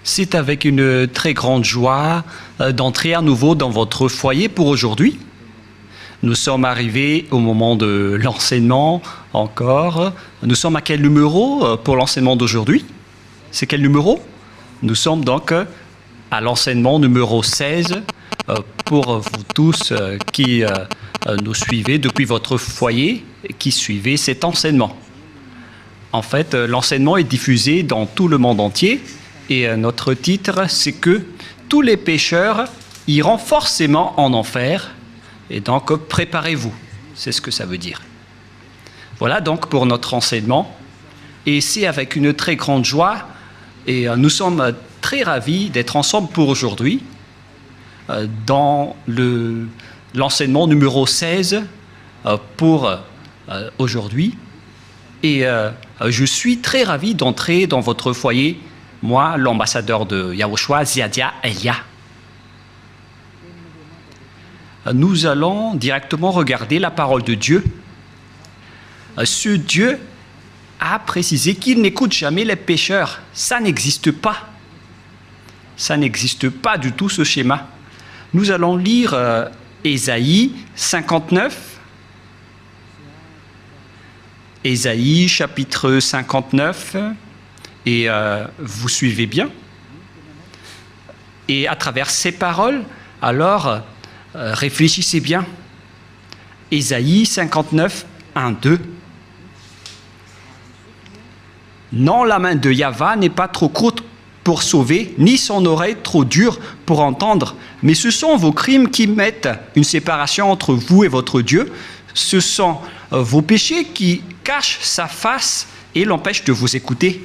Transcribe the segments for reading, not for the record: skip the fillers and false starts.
C'est avec une très grande joie d'entrer à nouveau dans votre foyer pour aujourd'hui. Nous sommes arrivés au moment de l'enseignement encore. Nous sommes à quel numéro pour l'enseignement d'aujourd'hui? C'est quel numéro? Nous sommes donc à l'enseignement numéro 16 pour vous tous qui nous suivez depuis votre foyer et qui suivez cet enseignement. En fait, l'enseignement est diffusé dans tout le monde entier et notre titre, c'est que tous les pécheurs iront forcément en enfer et donc préparez-vous. C'est ce que ça veut dire. Voilà donc pour notre enseignement et c'est avec une très grande joie et nous sommes très ravis d'être ensemble pour aujourd'hui dans l'enseignement numéro 16 pour aujourd'hui. Et je suis très ravi d'entrer dans votre foyer, moi, l'ambassadeur de Yahushua, Ziadia Elia. Nous allons directement regarder la parole de Dieu. Ce Dieu a précisé qu'il n'écoute jamais les pécheurs. Ça n'existe pas. Ça n'existe pas du tout, ce schéma. Nous allons lire Ésaïe 59. Ésaïe chapitre 59, et vous suivez bien. Et à travers ces paroles, alors réfléchissez bien. Ésaïe 59, 1, 2. Non, la main de Yahva n'est pas trop courte pour sauver, ni son oreille trop dure pour entendre, mais ce sont vos crimes qui mettent une séparation entre vous et votre Dieu. Ce sont vos péchés qui cachent sa face et l'empêchent de vous écouter.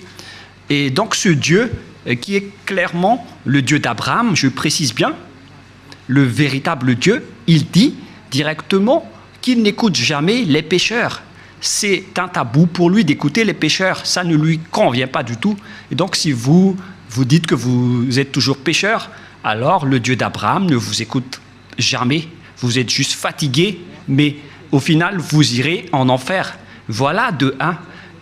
Et donc ce Dieu, qui est clairement le Dieu d'Abraham, je précise bien, le véritable Dieu, il dit directement qu'il n'écoute jamais les pécheurs. C'est un tabou pour lui d'écouter les pécheurs, ça ne lui convient pas du tout. Et donc si vous dites que vous êtes toujours pécheur, alors le Dieu d'Abraham ne vous écoute jamais. Vous êtes juste fatigué, mais au final, vous irez en enfer. Voilà de 1.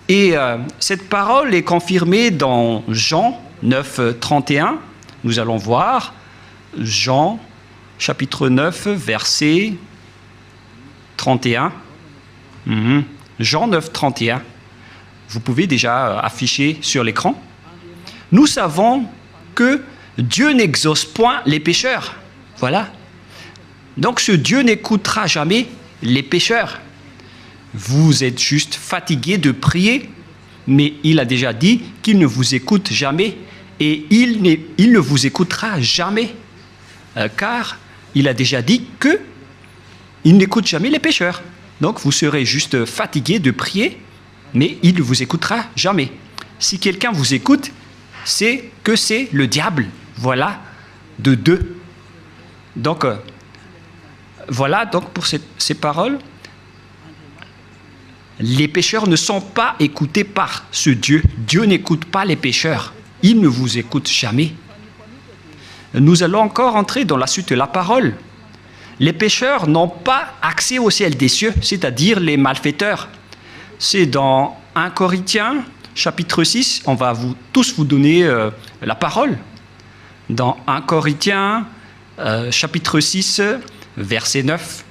Et cette parole est confirmée dans Jean 9, 31. Nous allons voir Jean chapitre 9, verset 31. Jean 9, 31. Vous pouvez déjà afficher sur l'écran. Nous savons que Dieu n'exauce point les pécheurs. Voilà. Donc ce Dieu n'écoutera jamais les pécheurs. Vous êtes juste fatigué de prier, mais il a déjà dit qu'il ne vous écoute jamais et il ne vous écoutera jamais, car il a déjà dit qu'il n'écoute jamais les pécheurs. Donc vous serez juste fatigué de prier, mais il ne vous écoutera jamais. Si quelqu'un vous écoute, c'est que c'est le diable. Voilà, de 2. Donc, voilà donc pour ces paroles. Les pécheurs ne sont pas écoutés par ce Dieu. Dieu n'écoute pas les pécheurs. Il ne vous écoute jamais. Nous allons encore entrer dans la suite de la parole. Les pécheurs n'ont pas accès au ciel des cieux, c'est-à-dire les malfaiteurs. C'est dans 1 Corinthiens, chapitre 6, on va tous vous donner la parole. Dans 1 Corinthiens, chapitre 6, verset 9.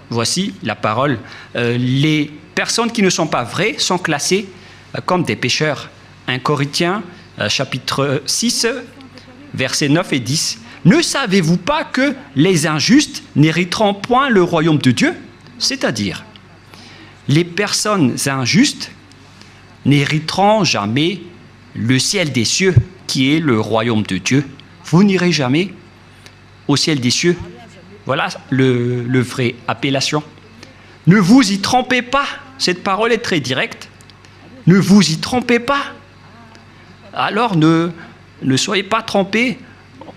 Voici la parole. Les personnes qui ne sont pas vraies sont classées comme des pécheurs. 1 Corinthiens, chapitre 6, versets 9 et 10. Ne savez-vous pas que les injustes n'hériteront point le royaume de Dieu? C'est-à-dire, les personnes injustes n'hériteront jamais le ciel des cieux, qui est le royaume de Dieu. Vous n'irez jamais au ciel des cieux. Voilà le vrai appellation. Ne vous y trompez pas. Cette parole est très directe. Ne vous y trompez pas. Alors ne soyez pas trompés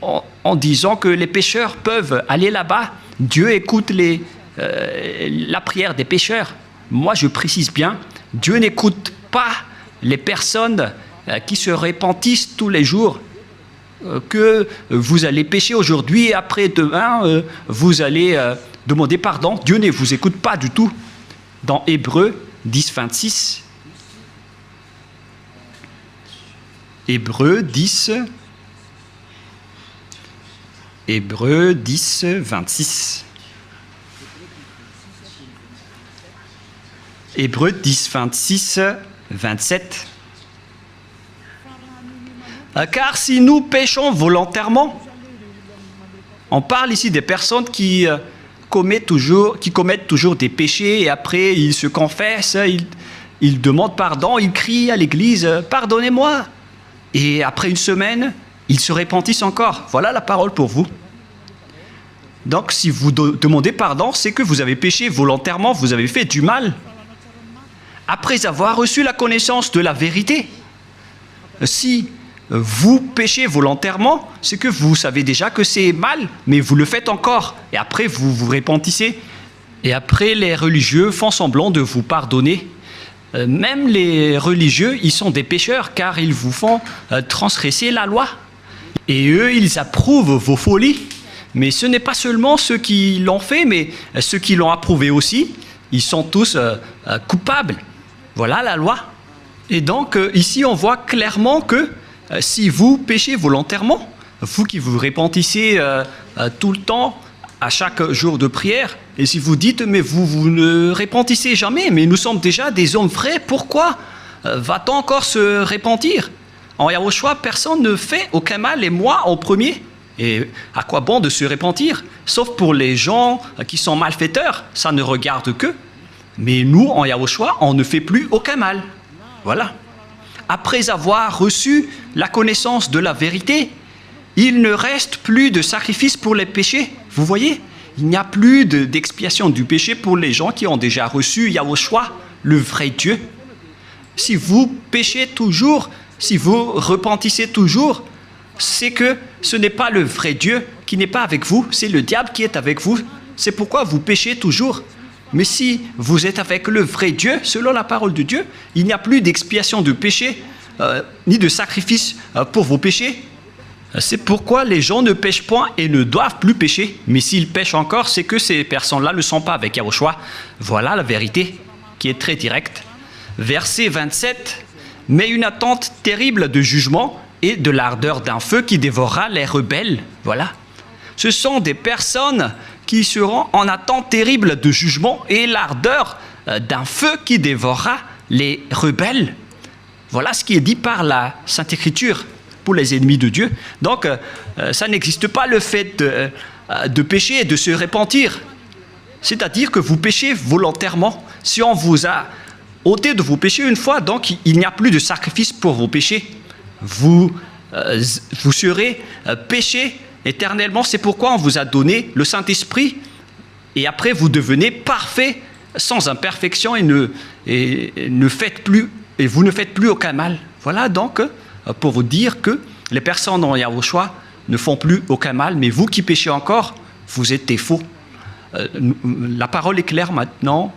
en disant que les pécheurs peuvent aller là-bas. Dieu écoute la prière des pécheurs. Moi, je précise bien, Dieu n'écoute pas les personnes qui se repentissent tous les jours. Que vous allez pécher aujourd'hui et après demain, vous allez demander pardon. Dieu ne vous écoute pas du tout. Dans Hébreux 10, 26, Hébreux 10, 26. Hébreux 10, 26, 27. Car si nous péchons volontairement, on parle ici des personnes qui commettent toujours des péchés et après ils se confessent, ils demandent pardon, ils crient à l'église « Pardonnez-moi » et après une semaine, ils se repentissent encore. Voilà la parole pour vous. Donc si vous demandez pardon, c'est que vous avez péché volontairement, vous avez fait du mal. Après avoir reçu la connaissance de la vérité, si vous péchez volontairement, c'est que vous savez déjà que c'est mal, mais vous le faites encore. Et après, vous vous repentissez. Et après, les religieux font semblant de vous pardonner. Même les religieux, ils sont des pécheurs, car ils vous font transgresser la loi. Et eux, ils approuvent vos folies. Mais ce n'est pas seulement ceux qui l'ont fait, mais ceux qui l'ont approuvé aussi. Ils sont tous coupables. Voilà la loi. Et donc, ici, on voit clairement que si vous péchez volontairement, vous qui vous repentissez tout le temps, à chaque jour de prière, et si vous dites, mais vous ne repentissez jamais, mais nous sommes déjà des hommes vrais, pourquoi va-t-on encore se repentir? En Yahushua, personne ne fait aucun mal, et moi en premier. Et à quoi bon de se repentir? Sauf pour les gens qui sont malfaiteurs, ça ne regarde qu'eux. Mais nous, en Yahushua, on ne fait plus aucun mal. Voilà. Après avoir reçu la connaissance de la vérité, il ne reste plus de sacrifice pour les péchés. Vous voyez, il n'y a plus d'expiation du péché pour les gens qui ont déjà reçu Yahushua, le vrai Dieu. Si vous péchez toujours, si vous repentissez toujours, c'est que ce n'est pas le vrai Dieu qui n'est pas avec vous, c'est le diable qui est avec vous. C'est pourquoi vous péchez toujours. Mais si vous êtes avec le vrai Dieu, selon la parole de Dieu, il n'y a plus d'expiation de péché, ni de sacrifice pour vos péchés. C'est pourquoi les gens ne pêchent point et ne doivent plus pécher. Mais s'ils pêchent encore, c'est que ces personnes-là ne sont pas avec Yahushua. Voilà la vérité qui est très directe. Verset 27, « Mais une attente terrible de jugement et de l'ardeur d'un feu qui dévorera les rebelles. » Voilà. Ce sont des personnes qui seront en attente terrible de jugement et l'ardeur d'un feu qui dévorera les rebelles. Voilà ce qui est dit par la Sainte Écriture pour les ennemis de Dieu. Donc, ça n'existe pas le fait de pécher et de se repentir. C'est-à-dire que vous péchez volontairement. Si on vous a ôté de vos péchés une fois, donc il n'y a plus de sacrifice pour vos péchés. Vous serez péchés éternellement. C'est pourquoi on vous a donné le Saint-Esprit et après vous devenez parfait sans imperfection et vous ne faites plus aucun mal. Voilà donc pour vous dire que les personnes en Yahushua ne font plus aucun mal, mais vous qui péchez encore, vous êtes des faux. La parole est claire maintenant,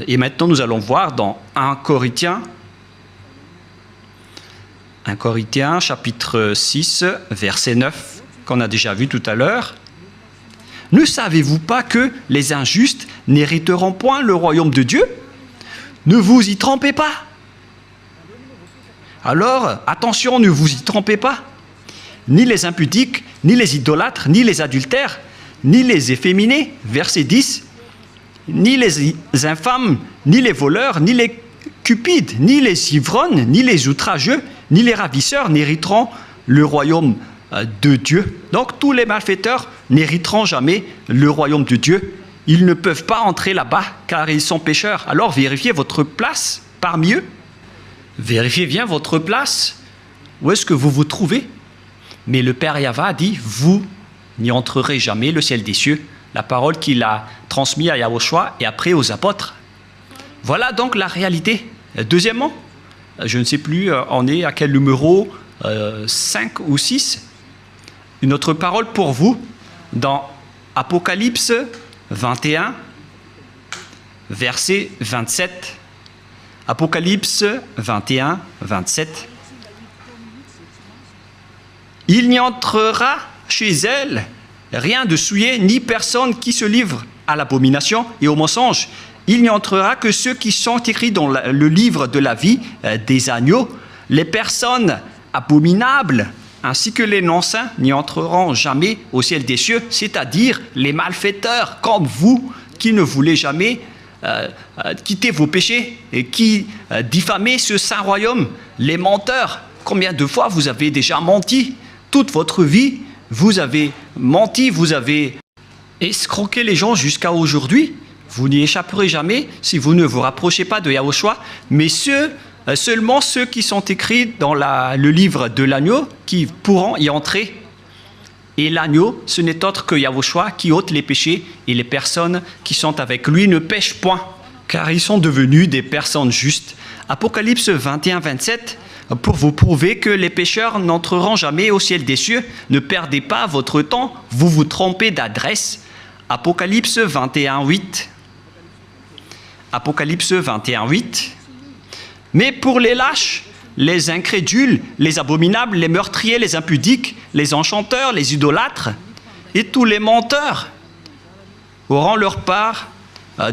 et maintenant nous allons voir dans 1 Corinthiens chapitre 6, verset 9, qu'on a déjà vu tout à l'heure. « Ne savez-vous pas que les injustes n'hériteront point le royaume de Dieu? Ne vous y trompez pas. » Alors, attention, ne vous y trompez pas. Ni les impudiques, ni les idolâtres, ni les adultères, ni les efféminés, verset 10, ni les infâmes, ni les voleurs, ni les cupides, ni les ivrognes, ni les outrageux, ni les ravisseurs n'hériteront le royaume de Dieu. Donc tous les malfaiteurs n'hériteront jamais le royaume de Dieu. Ils ne peuvent pas entrer là-bas car ils sont pécheurs. Alors vérifiez votre place parmi eux. Vérifiez bien votre place. Où est-ce que vous vous trouvez? Mais le Père Yahva a dit, vous n'y entrerez jamais le ciel des cieux. La parole qu'il a transmise à Yahushua et après aux apôtres. Voilà donc la réalité. Deuxièmement, je ne sais plus, on est à quel numéro, 5 ou 6. Une autre parole pour vous, dans Apocalypse 21, verset 27. Apocalypse 21, 27. Il n'y entrera chez elle rien de souillé, ni personne qui se livre à l'abomination et au mensonge. Il n'y entrera que ceux qui sont écrits dans le livre de la vie des agneaux. Les personnes abominables, ainsi que les non-saints n'y entreront jamais au ciel des cieux, c'est-à-dire les malfaiteurs comme vous qui ne voulez jamais quitter vos péchés et qui diffamez ce saint royaume, les menteurs. Combien de fois vous avez déjà menti? Toute votre vie, vous avez menti, vous avez escroqué les gens jusqu'à aujourd'hui. Vous n'y échapperez jamais si vous ne vous rapprochez pas de Yahushua, mais seulement ceux qui sont écrits dans le livre de l'agneau qui pourront y entrer. Et l'agneau, ce n'est autre que Yahushua qui ôte les péchés, et les personnes qui sont avec lui ne pêchent point, car ils sont devenus des personnes justes. Apocalypse 21, 27, pour vous prouver que les pécheurs n'entreront jamais au ciel des cieux, ne perdez pas votre temps, vous vous trompez d'adresse. Apocalypse 21, 8. Apocalypse 21, 8. Mais pour les lâches, les incrédules, les abominables, les meurtriers, les impudiques, les enchanteurs, les idolâtres et tous les menteurs auront leur part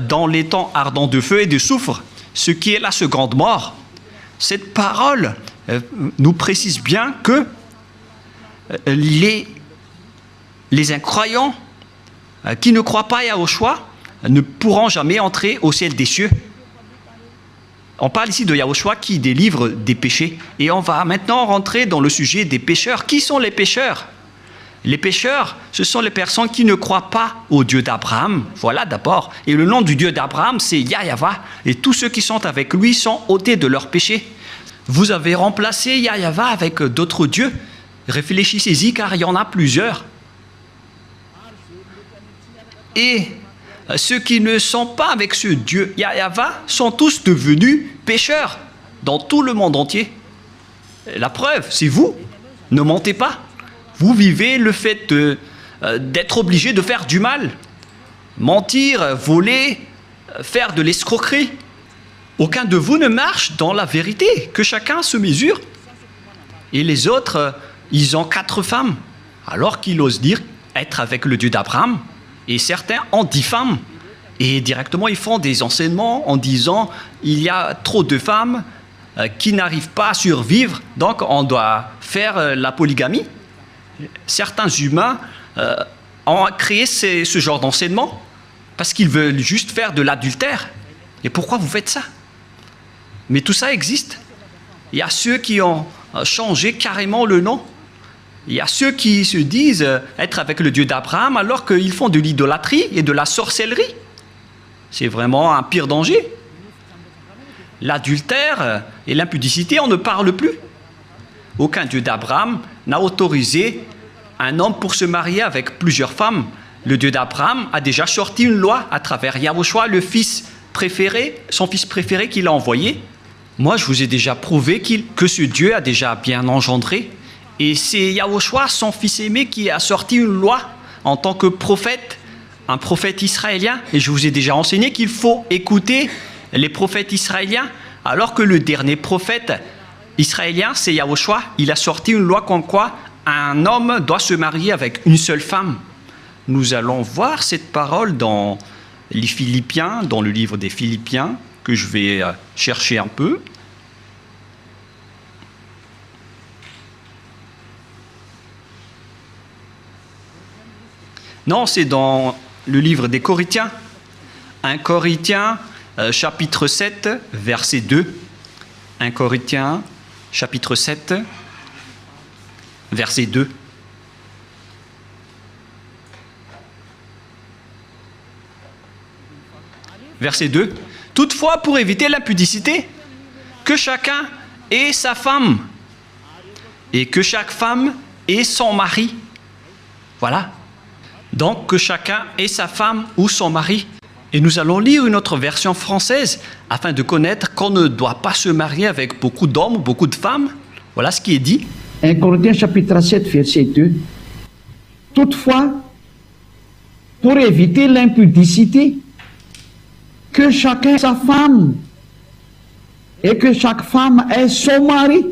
dans les temps ardents de feu et de soufre, ce qui est la seconde mort. Cette parole nous précise bien que les incroyants qui ne croient pas à Yahushua ne pourront jamais entrer au ciel des cieux. On parle ici de Yahushua qui délivre des péchés. Et on va maintenant rentrer dans le sujet des pécheurs. Qui sont les pécheurs? Les pécheurs, ce sont les personnes qui ne croient pas au Dieu d'Abraham. Voilà d'abord. Et le nom du Dieu d'Abraham, c'est Yahyawa. Et tous ceux qui sont avec lui sont ôtés de leurs péchés. Vous avez remplacé Yahyawa avec d'autres dieux. Réfléchissez-y car il y en a plusieurs. Et ceux qui ne sont pas avec ce Dieu Yahyawa sont tous devenus pécheurs dans tout le monde entier. La preuve, c'est vous. Ne mentez pas. Vous vivez le fait d'être obligé de faire du mal. Mentir, voler, faire de l'escroquerie. Aucun de vous ne marche dans la vérité. Que chacun se mesure. Et les autres, ils ont 4 femmes. Alors qu'ils osent dire être avec le Dieu d'Abraham. Et certains en diffament. Et directement, ils font des enseignements en disant il y a trop de femmes qui n'arrivent pas à survivre, donc on doit faire la polygamie. Certains humains ont créé ce genre d'enseignement parce qu'ils veulent juste faire de l'adultère. Et pourquoi vous faites ça? Mais tout ça existe. Il y a ceux qui ont changé carrément le nom. Il y a ceux qui se disent être avec le Dieu d'Abraham alors qu'ils font de l'idolâtrie et de la sorcellerie. C'est vraiment un pire danger. L'adultère et l'impudicité, on ne parle plus. Aucun Dieu d'Abraham n'a autorisé un homme pour se marier avec plusieurs femmes. Le Dieu d'Abraham a déjà sorti une loi à travers Yahushua, le fils préféré, son fils préféré qu'il a envoyé. Moi, je vous ai déjà prouvé que ce Dieu a déjà bien engendré. Et c'est Yahushua, son fils aimé, qui a sorti une loi en tant que prophète, un prophète israélien. Et je vous ai déjà enseigné qu'il faut écouter les prophètes israéliens, alors que le dernier prophète israélien, c'est Yahushua. Il a sorti une loi comme quoi un homme doit se marier avec une seule femme. Nous allons voir cette parole dans les Philippiens, dans le livre des Philippiens, que je vais chercher un peu. Non, c'est dans le livre des Corinthiens. 1 Corinthiens, chapitre 7, verset 2. 1 Corinthiens, chapitre 7, verset 2. Verset 2. Toutefois, pour éviter l'impudicité, que chacun ait sa femme et que chaque femme ait son mari. Voilà. Donc, que chacun ait sa femme ou son mari. Et nous allons lire une autre version française afin de connaître qu'on ne doit pas se marier avec beaucoup d'hommes ou beaucoup de femmes. Voilà ce qui est dit. 1 Corinthiens chapitre 7, verset 2. Toutefois, pour éviter l'impudicité, que chacun ait sa femme et que chaque femme ait son mari.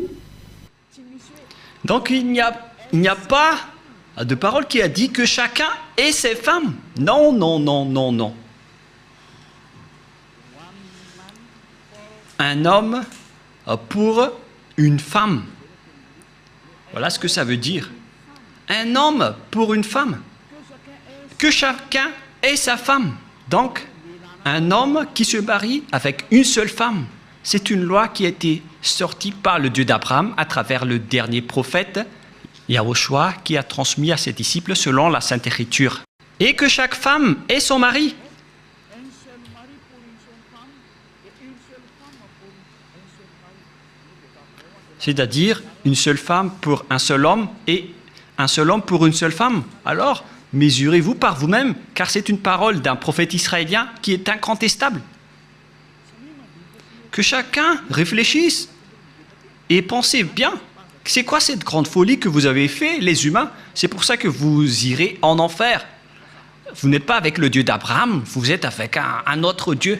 Donc, il n'y a pas de parole qui a dit que chacun ait ses femmes. Non, non, non, non, non. Un homme pour une femme. Voilà ce que ça veut dire. Un homme pour une femme. Que chacun ait sa femme. Donc, un homme qui se marie avec une seule femme. C'est une loi qui a été sortie par le Dieu d'Abraham à travers le dernier prophète, Yahushua, qui a transmis à ses disciples selon la Sainte Écriture. Et que chaque femme ait son mari. C'est-à-dire une seule femme pour un seul homme et un seul homme pour une seule femme. Alors, mesurez-vous par vous-même, car c'est une parole d'un prophète israélien qui est incontestable. Que chacun réfléchisse et pensez bien. C'est quoi cette grande folie que vous avez fait, les humains? C'est pour ça que vous irez en enfer. Vous n'êtes pas avec le Dieu d'Abraham, vous êtes avec un autre Dieu.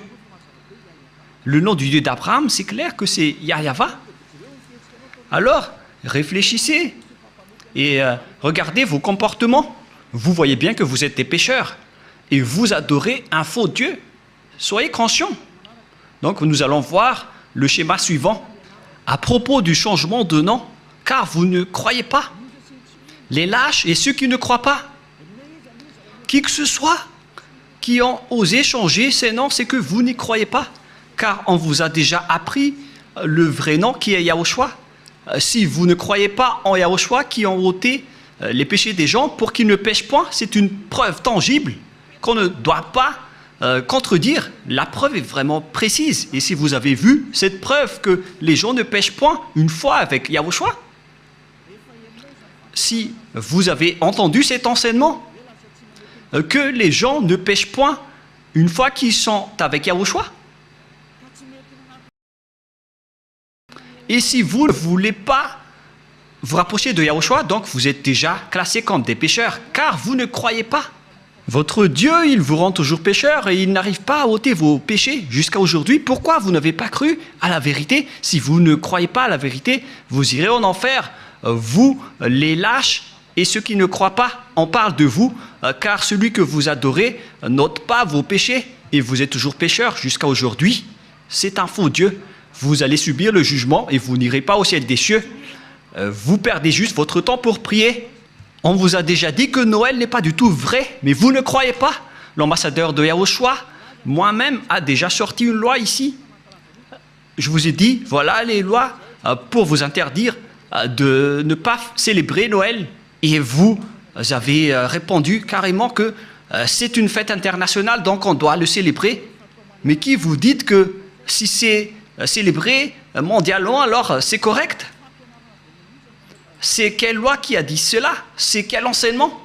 Le nom du Dieu d'Abraham, c'est clair que c'est Yahva. Alors, réfléchissez et regardez vos comportements. Vous voyez bien que vous êtes des pécheurs et vous adorez un faux Dieu. Soyez conscients. Donc, nous allons voir le schéma suivant. À propos du changement de nom, car vous ne croyez pas. Les lâches et ceux qui ne croient pas. Qui que ce soit qui ont osé changer ces noms, c'est que vous n'y croyez pas. Car on vous a déjà appris le vrai nom qui est Yahushua. Si vous ne croyez pas en Yahushua qui ont ôté les péchés des gens pour qu'ils ne pêchent point, c'est une preuve tangible qu'on ne doit pas contredire. La preuve est vraiment précise. Et si vous avez vu cette preuve que les gens ne pêchent point une fois avec Yahushua, si vous avez entendu cet enseignement, que les gens ne pêchent point une fois qu'ils sont avec Yahushua, et si vous ne voulez pas vous rapprocher de Yahushua, donc vous êtes déjà classés comme des pécheurs, car vous ne croyez pas. Votre Dieu, il vous rend toujours pécheur et il n'arrive pas à ôter vos péchés jusqu'à aujourd'hui. Pourquoi vous n'avez pas cru à la vérité? Si vous ne croyez pas à la vérité, vous irez en enfer. Vous, les lâches et ceux qui ne croient pas, on parle de vous, car celui que vous adorez n'ôte pas vos péchés et vous êtes toujours pécheur jusqu'à aujourd'hui. C'est un faux Dieu. Vous allez subir le jugement et vous n'irez pas au ciel des cieux. Vous perdez juste votre temps pour prier. On vous a déjà dit que Noël n'est pas du tout vrai, mais vous ne croyez pas. L'ambassadeur de Yahushua, moi-même, a déjà sorti une loi ici. Je vous ai dit, voilà les lois pour vous interdire de ne pas célébrer Noël. Et vous avez répondu carrément que c'est une fête internationale, donc on doit le célébrer. Mais qui vous dites que si c'est célébré mondialement, alors c'est correct? C'est quelle loi qui a dit cela? C'est quel enseignement?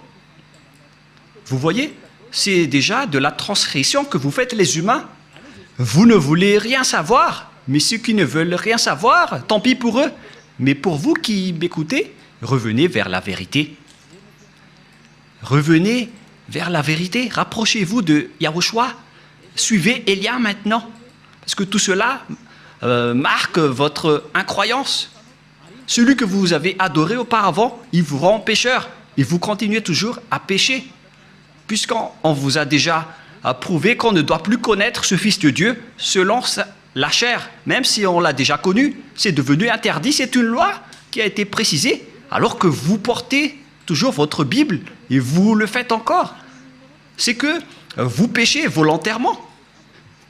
Vous voyez, c'est déjà de la transgression que vous faites les humains. Vous ne voulez rien savoir, mais ceux qui ne veulent rien savoir, tant pis pour eux. Mais pour vous qui m'écoutez, revenez vers la vérité. Revenez vers la vérité. Rapprochez-vous de Yahushua. Suivez Élia maintenant. Parce que tout cela marque votre incroyance. Celui que vous avez adoré auparavant, il vous rend pécheur. Et vous continuez toujours à pécher. Puisqu'on vous a déjà prouvé qu'on ne doit plus connaître ce Fils de Dieu selon la chair. Même si on l'a déjà connu, c'est devenu interdit. C'est une loi qui a été précisée. Alors que vous portez toujours votre Bible et vous le faites encore. C'est que vous péchez volontairement.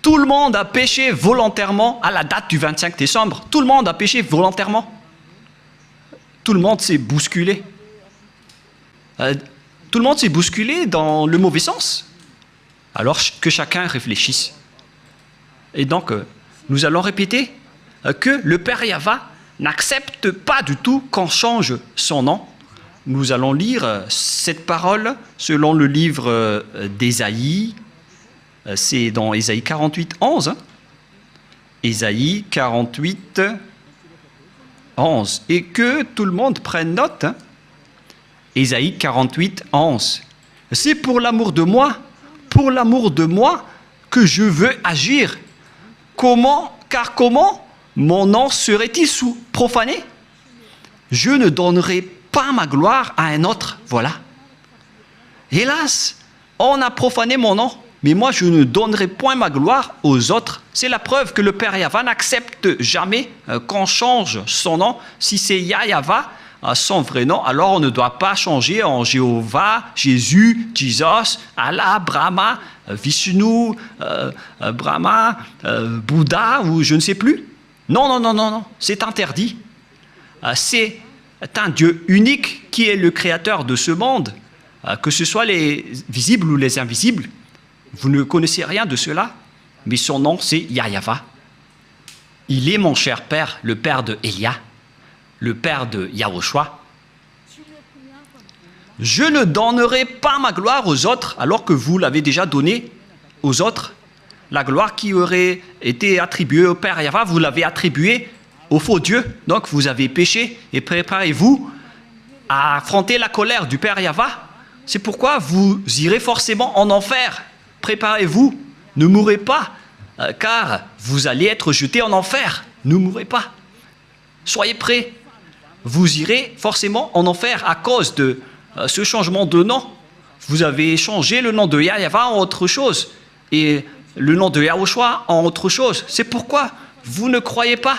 Tout le monde a péché volontairement à la date du 25 décembre. Tout le monde a péché volontairement. Tout le monde s'est bousculé. Tout le monde s'est bousculé dans le mauvais sens. Alors que chacun réfléchisse. Et donc, nous allons répéter que le Père Yahva n'accepte pas du tout qu'on change son nom. Nous allons lire cette parole selon le livre d'Ésaïe. C'est dans Ésaïe 48, 11. Ésaïe 48, 11. Et que tout le monde prenne note. Ésaïe 48, 11. C'est pour l'amour de moi que je veux agir. Car comment mon nom serait-il profané? Je ne donnerai pas ma gloire à un autre. Voilà. Hélas, on a profané mon nom, mais moi je ne donnerai point ma gloire aux autres. C'est la preuve que le Père Yahva n'accepte jamais qu'on change son nom. Si c'est Yahva, son vrai nom, alors on ne doit pas changer en Jéhovah, Jésus, Jesus, Allah, Brahma, Vishnu, Brahma, Bouddha ou je ne sais plus. Non, non, non, non, non, c'est interdit. C'est un Dieu unique qui est le créateur de ce monde, que ce soit les visibles ou les invisibles. Vous ne connaissez rien de cela, mais son nom c'est Yahweh. Il est mon cher père, le père de Elia, le père de Yahushua. Je ne donnerai pas ma gloire aux autres, alors que vous l'avez déjà donnée aux autres. La gloire qui aurait été attribuée au Père Yahweh, vous l'avez attribuée au faux Dieu. Donc vous avez péché et préparez-vous à affronter la colère du Père Yahweh. C'est pourquoi vous irez forcément en enfer. Préparez-vous, ne mourrez pas, car vous allez être jetés en enfer. Ne mourrez pas. Soyez prêts. Vous irez forcément en enfer à cause de ce changement de nom. Vous avez changé le nom de Yahweh en autre chose et le nom de Yahushua en autre chose. C'est pourquoi vous ne croyez pas.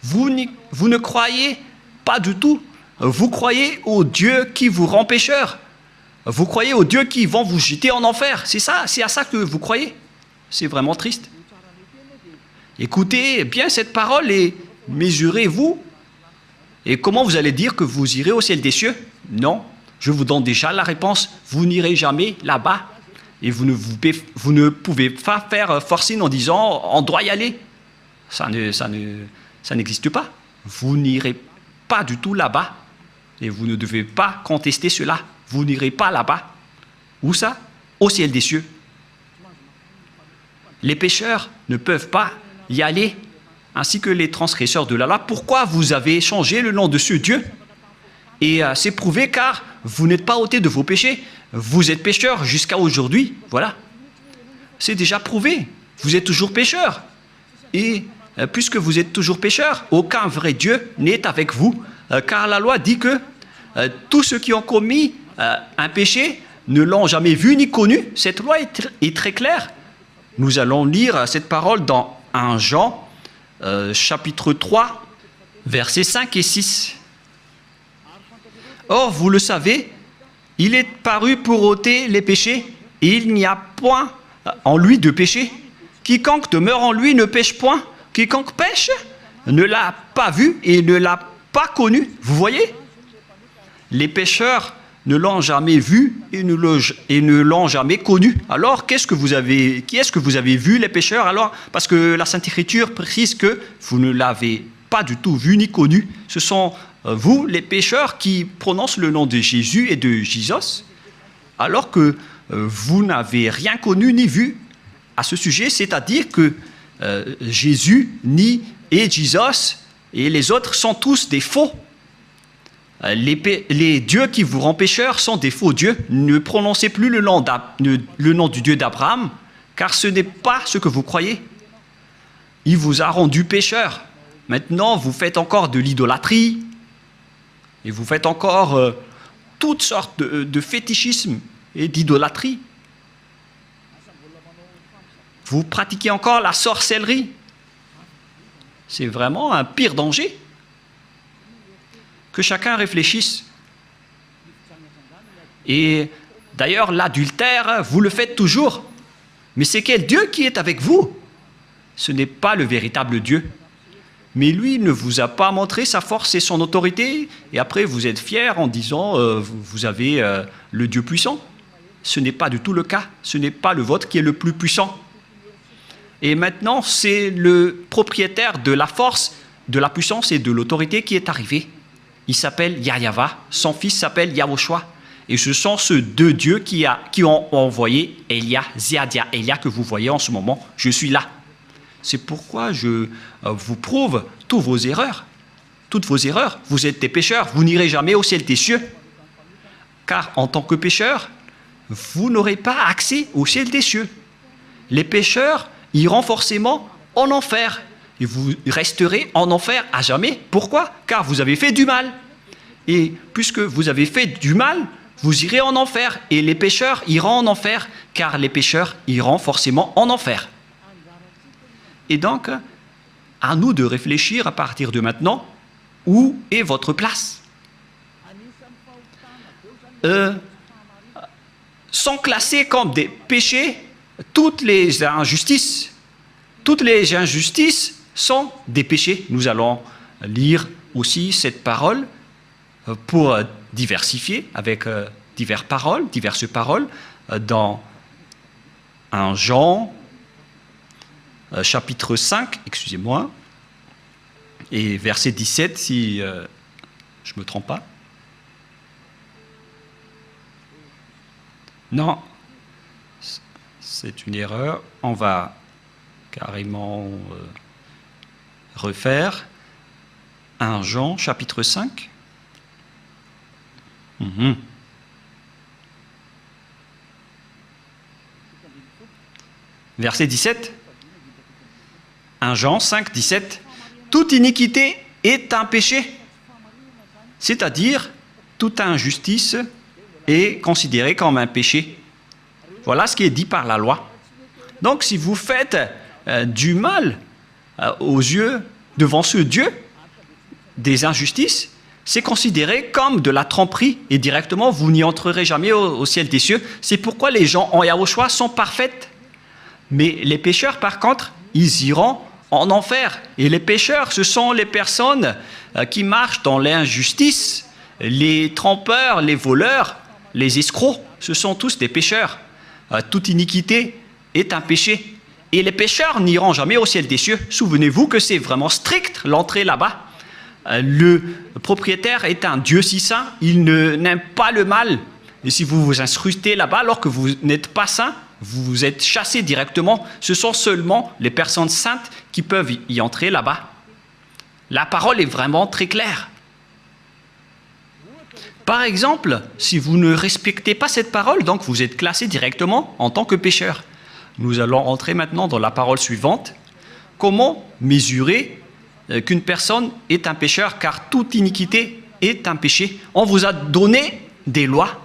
Vous ne croyez pas du tout. Vous croyez au Dieu qui vous rend pécheur. Vous croyez aux dieux qui vont vous jeter en enfer. C'est ça, c'est à ça que vous croyez. C'est vraiment triste. Écoutez bien cette parole et mesurez-vous. Et comment vous allez dire que vous irez au ciel des cieux? Non, je vous donne déjà la réponse. Vous n'irez jamais là-bas. Et vous ne pouvez pas faire forcing en disant on doit y aller. Ça n'existe pas. Vous n'irez pas du tout là-bas. Et vous ne devez pas contester cela. Vous n'irez pas là-bas. Où ça? Au ciel des cieux. Les pécheurs ne peuvent pas y aller, ainsi que les transgresseurs de la loi. Pourquoi vous avez changé le nom de ce Dieu? Et c'est prouvé car vous n'êtes pas ôté de vos péchés. Vous êtes pécheur jusqu'à aujourd'hui. Voilà. C'est déjà prouvé. Vous êtes toujours pécheur. Et puisque vous êtes toujours pécheur, aucun vrai Dieu n'est avec vous. Car la loi dit que tous ceux qui ont commis un péché ne l'ont jamais vu ni connu. Cette loi est très claire. Nous allons lire cette parole dans 1 Jean, chapitre 3, versets 5 et 6. Or, vous le savez, il est paru pour ôter les péchés, et il n'y a point en lui de péché. Quiconque demeure en lui ne pêche point. Quiconque pêche ne l'a pas vu et ne l'a pas connu. Vous voyez? Les pécheurs ne l'ont jamais vu et ne l'ont jamais connu. Alors, qui est-ce que vous avez vu, les pécheurs? Alors, parce que la Sainte Écriture précise que vous ne l'avez pas du tout vu ni connu. Ce sont vous, les pécheurs, qui prononcent le nom de Jésus et de Jesus, alors que vous n'avez rien connu ni vu à ce sujet, c'est-à-dire que Jésus et Jesus et les autres sont tous des faux. Les dieux qui vous rendent pécheurs sont des faux dieux. Ne prononcez plus le nom du Dieu d'Abraham, car ce n'est pas ce que vous croyez. Il vous a rendu pécheur. Maintenant, vous faites encore de l'idolâtrie, et vous faites encore toutes sortes de fétichisme et d'idolâtrie. Vous pratiquez encore la sorcellerie. C'est vraiment un pire danger. Que chacun réfléchisse. Et d'ailleurs, l'adultère, vous le faites toujours. Mais c'est quel Dieu qui est avec vous? Ce n'est pas le véritable Dieu. Mais lui ne vous a pas montré sa force et son autorité, et après vous êtes fiers en disant vous avez le Dieu puissant. Ce n'est pas du tout le cas. Ce n'est pas le vôtre qui est le plus puissant. Et maintenant, c'est le propriétaire de la force, de la puissance et de l'autorité qui est arrivé. Il s'appelle Yahweh, son fils s'appelle Yahushua. Et ce sont ces deux dieux qui ont envoyé Elia, Ziadia, Elia que vous voyez en ce moment. Je suis là. C'est pourquoi je vous prouve toutes vos erreurs. Toutes vos erreurs. Vous êtes des pécheurs, vous n'irez jamais au ciel des cieux. Car en tant que pécheur, vous n'aurez pas accès au ciel des cieux. Les pécheurs iront forcément en enfer. Et vous resterez en enfer à jamais. Pourquoi? Car vous avez fait du mal. Et puisque vous avez fait du mal, vous irez en enfer. Et les pécheurs iront en enfer, car les pécheurs iront forcément en enfer. Et donc, à nous de réfléchir à partir de maintenant, où est votre place? sont classés comme des péchés. Toutes les injustices sont des péchés. Nous allons lire aussi cette parole pour diversifier avec diverses paroles dans 1 Jean chapitre 5, excusez-moi, et verset 17 si je ne me trompe pas. Non, c'est une erreur. On va carrément refaire 1 Jean chapitre 5. Verset 17. 1 Jean 5, 17. Toute iniquité est un péché. C'est-à-dire, toute injustice est considérée comme un péché. Voilà ce qui est dit par la loi. Donc, si vous faites du mal aux yeux, devant ce Dieu, des injustices, c'est considéré comme de la tromperie et directement, vous n'y entrerez jamais au ciel des cieux. C'est pourquoi les gens en Yahushua sont parfaits. Mais les pécheurs, par contre, ils iront en enfer. Et les pécheurs, ce sont les personnes qui marchent dans l'injustice, les trompeurs, les voleurs, les escrocs. Ce sont tous des pécheurs. Toute iniquité est un péché. Et les pécheurs n'iront jamais au ciel des cieux. Souvenez-vous que c'est vraiment strict l'entrée là-bas. Le propriétaire est un Dieu si saint, il n'aime pas le mal. Et si vous vous inscrivez là-bas alors que vous n'êtes pas saint, vous êtes chassé directement. Ce sont seulement les personnes saintes qui peuvent y entrer là-bas. La parole est vraiment très claire. Par exemple, si vous ne respectez pas cette parole, donc vous êtes classé directement en tant que pécheur. Nous allons entrer maintenant dans la parole suivante. Comment mesurer qu'une personne est un pécheur, car toute iniquité est un péché. On vous a donné des lois.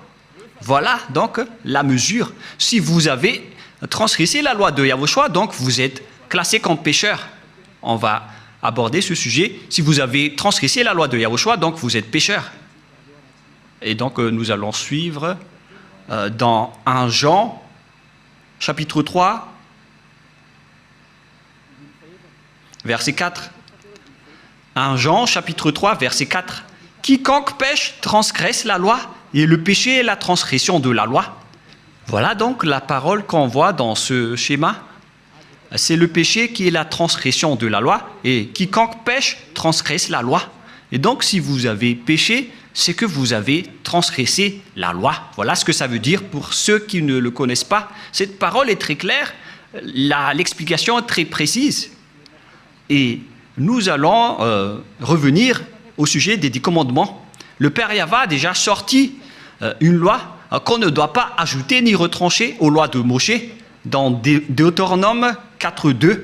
Voilà donc la mesure. Si vous avez transgressé la loi de Yahushua, donc vous êtes classé comme pécheur. On va aborder ce sujet. Si vous avez transgressé la loi de Yahushua, donc vous êtes pécheur. Et donc nous allons suivre dans 1 Jean, chapitre 3, verset 4. 1 Jean, chapitre 3, verset 4. Quiconque pêche transgresse la loi, et le péché est la transgression de la loi. Voilà donc la parole qu'on voit dans ce schéma. C'est le péché qui est la transgression de la loi, et quiconque pêche transgresse la loi. Et donc si vous avez péché, c'est que vous avez transgressé la loi. Voilà ce que ça veut dire pour ceux qui ne le connaissent pas. Cette parole est très claire, l'explication est très précise. Et nous allons revenir au sujet des 10 commandements. Le Père Yahva a déjà sorti une loi qu'on ne doit pas ajouter ni retrancher aux lois de Moshe dans Deutéronome 4.2.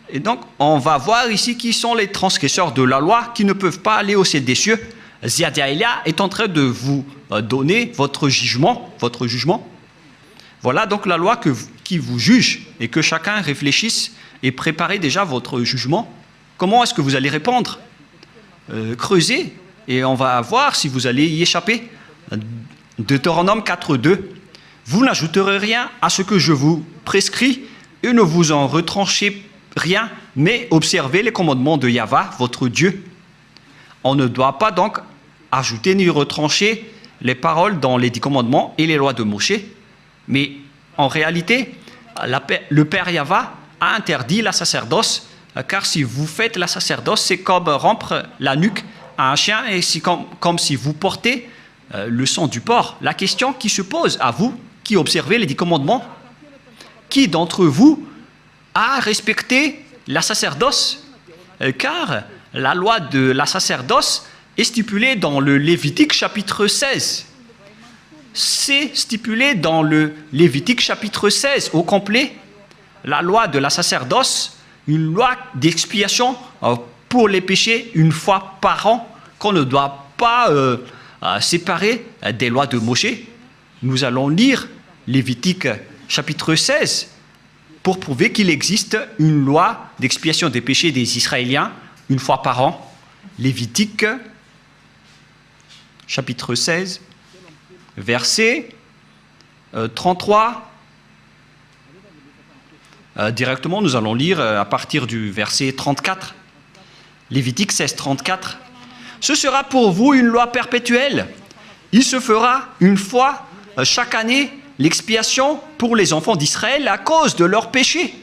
Et donc, on va voir ici qui sont les transgresseurs de la loi qui ne peuvent pas aller au ciel des cieux. Ziadaïlia est en train de vous donner votre jugement. Voilà donc la loi qui vous juge et que chacun réfléchisse et prépare déjà votre jugement. Comment est-ce que vous allez répondre? Creusez et on va voir si vous allez y échapper. Deutéronome 4.2. Vous n'ajouterez rien à ce que je vous prescris et ne vous en retranchez rien, mais observez les commandements de Yahva, votre Dieu. On ne doit pas donc ajouter ni retrancher les paroles dans les 10 commandements et les lois de Moshe. Mais en réalité, le Père Yahva a interdit la sacerdoce, car si vous faites la sacerdoce, c'est comme rompre la nuque à un chien et c'est comme si vous portez le sang du porc. La question qui se pose à vous, qui observez les 10 commandements, qui d'entre vous a respecté la sacerdoce? Car la loi de la sacerdoce est stipulée dans le Lévitique chapitre 16. C'est stipulé dans le Lévitique chapitre 16 au complet. La loi de la sacerdoce, une loi d'expiation pour les péchés une fois par an, qu'on ne doit pas séparer des lois de Moshe. Nous allons lire Lévitique chapitre 16 pour prouver qu'il existe une loi d'expiation des péchés des Israéliens une fois par an. Lévitique chapitre 16. verset 33. Directement, nous allons lire à partir du verset 34. Lévitique 16, 34. Ce sera pour vous une loi perpétuelle. Il se fera une fois chaque année l'expiation pour les enfants d'Israël à cause de leurs péchés.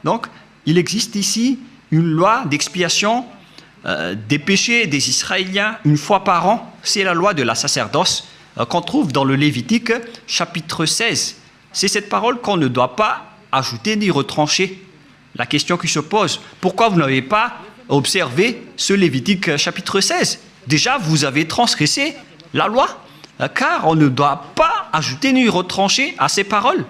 Donc, il existe ici une loi d'expiation des péchés des Israéliens une fois par an. C'est la loi de la sacerdoce qu'on trouve dans le Lévitique chapitre 16. C'est cette parole qu'on ne doit pas ajouter ni retrancher. La question qui se pose, pourquoi vous n'avez pas observé ce Lévitique chapitre 16? Déjà, vous avez transgressé la loi, car on ne doit pas ajouter ni retrancher à ces paroles.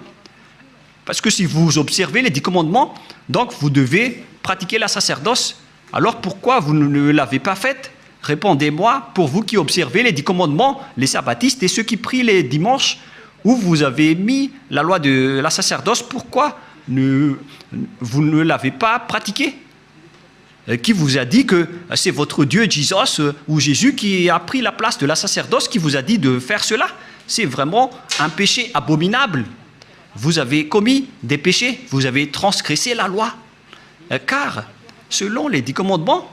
Parce que si vous observez les 10 commandements, donc vous devez pratiquer la sacerdoce. Alors pourquoi vous ne l'avez pas faite? Répondez-moi, pour vous qui observez les 10 commandements, les sabbatistes et ceux qui prient les dimanches, où vous avez mis la loi de la sacerdoce, pourquoi vous ne l'avez pas pratiquée? Qui vous a dit que c'est votre Dieu Jesus ou Jésus qui a pris la place de la sacerdoce, qui vous a dit de faire cela? C'est vraiment un péché abominable. Vous avez commis des péchés, vous avez transgressé la loi. Car, selon les 10 commandements,